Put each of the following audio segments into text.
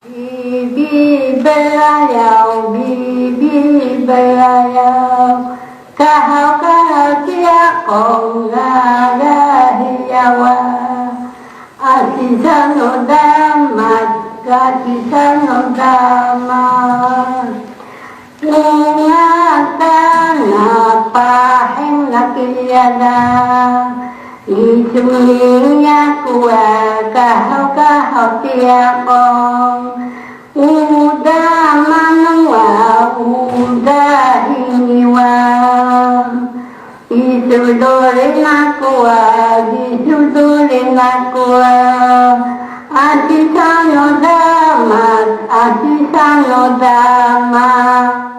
Bibi belayau, bibi belayau, kahau tiak kong hiawa, asisan odamat, asisan odamat, ingatan napahing nakilada, isungnya kuat kahau tiak kong. Udah manwa, udah hiniwa, isudorin aku, isudorin aku, asisan odamat, asisan odamat.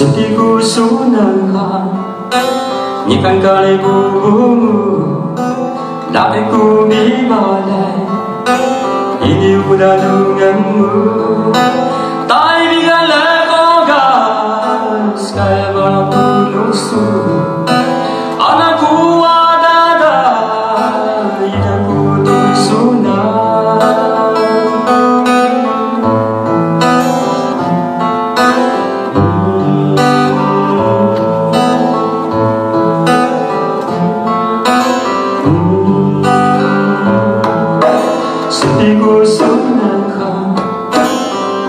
Sedihku sunangkan Nikan kali bubumu Dapeku bibalai Ini udah denganmu Tai bigala kogas Kaya balang punusu Anakku ada Hidupku tersunang Sedihku sunangkan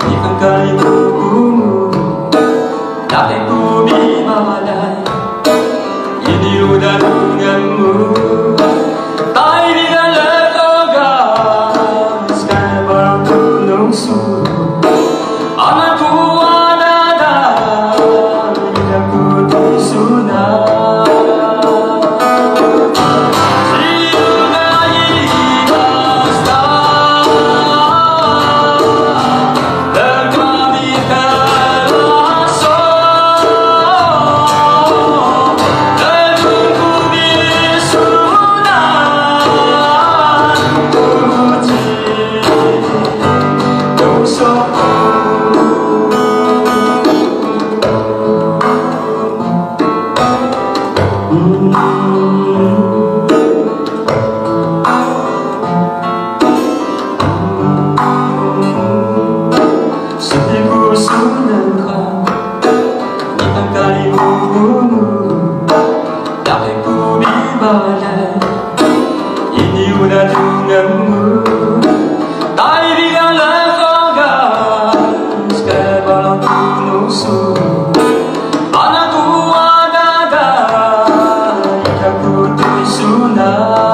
Ikan kali bubumu Dapeku bibalai Ini udah denganmu Tai bigala kogas Kaya balang penungsu Anakku ada Hidupku tersunang Sedihku sunangkan Ikan kali bubumu Dapeku bibalai Ini udah denganmu Tai bigala kogas Kaya balang punusu Anakku ada Hidupku tersunang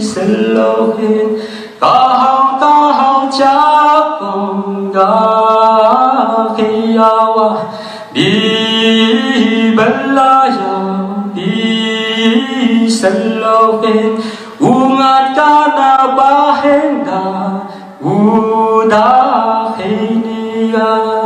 sinh lâu hin ta hao cha con ga khi awa bi bella ya bi sinh lâu hin ungat ka na bahenda udah hiniya